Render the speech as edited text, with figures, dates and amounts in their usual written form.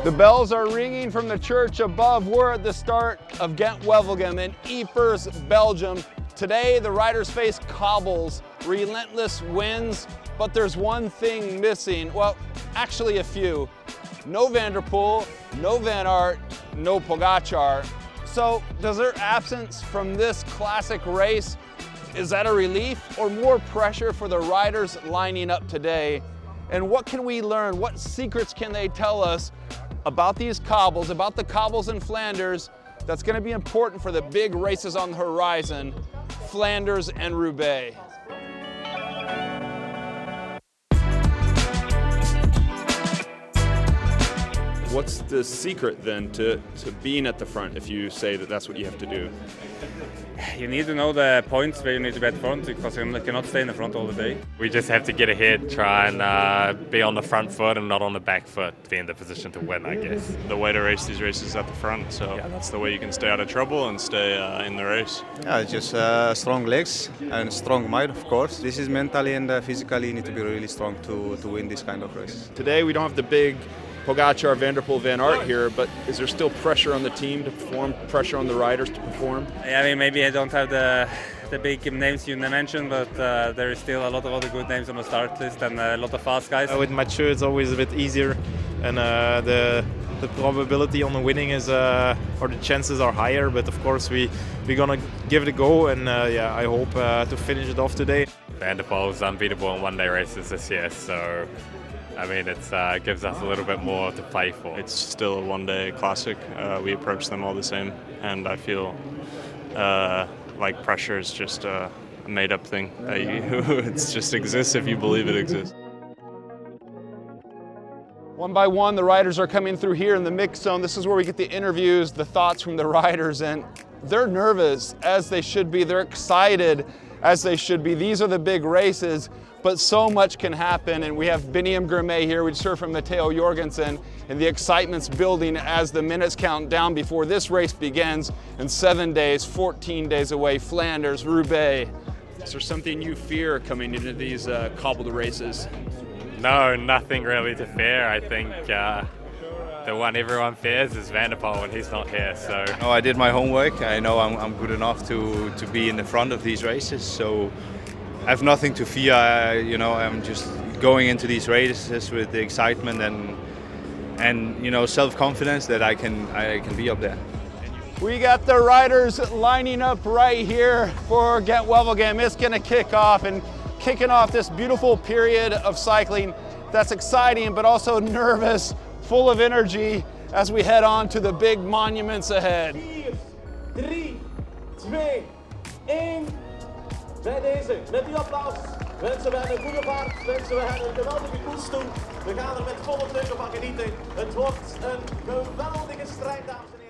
The bells are ringing from the church above. We're at the start of Gent-Wevelgem in Paris-Roubaix. Today, the riders face Cobbles, relentless winds, but there's one thing missing. Well, actually a few. No Van der Poel, no Van Aert, no Pogacar. So does their absence from this classic race, is that a relief or more pressure for the riders lining up today? And what can we learn? What secrets can they tell us about these cobbles, about the cobbles in Flanders, that's going to be important for the big races on the horizon, Flanders and Roubaix? What's the secret then to being at the front if you say that that's what you have to do? You need to know the points where you need to be at the front because you cannot stay in the front all the day. We just have to get ahead, try and be on the front foot and not on the back foot, be in the position to win, I guess. The way to race these races at the front, so yeah, that's the way you can stay out of trouble and stay in the race. Yeah, just strong legs and strong mind, of course. This is mentally and physically you need to be really strong to win this kind of race. Today we don't have the big Pogacar, Van der Poel, Van Aert here, but is there still pressure on the team to perform, pressure on the riders to perform? Yeah, I mean, maybe I don't have the big names you mentioned, but there is still a lot of other good names on the start list and a lot of fast guys. With Mathieu it's always a bit easier, and the probability on the winning is, or the chances are higher, but of course we're gonna give it a go, and yeah, I hope to finish it off today. Van der Poel's unbeatable in one-day races this year, so I mean, it gives us a little bit more to play for. It's still a one-day classic. We approach them all the same, and I feel like pressure is just a made-up thing. It just exists if you believe it exists. One by one, the riders are coming through here in the mix zone. This is where we get the interviews, the thoughts from the riders, and they're nervous, as they should be. They're excited, as they should be. These are the big races, but so much can happen, and we have Biniam Girmay here. We just heard from Matteo Jorgensen, and the excitement's building as the minutes count down before this race begins in 7 days, 14 days away, Flanders, Roubaix. Is there something you fear coming into these cobbled races? No, nothing really to fear. I think the one everyone fears is Van der Poel when he's not here. So Oh, I did my homework. I know I'm good enough to be in the front of these races, so I have nothing to fear. I'm just going into these races with the excitement and self-confidence that I can be up there. We got the riders lining up right here for Gent-Wevelgem. It's going to kick off, and kicking off this beautiful period of cycling that's exciting but also nervous, full of energy as we head on to the big monuments ahead. 4, 3, 2, 1. Bij deze, met die applaus, wensen we hen een goede vaart, wensen we hen een geweldige koers toe. We gaan er met volle teugen van genieten. Het wordt een geweldige strijd, dames en heren.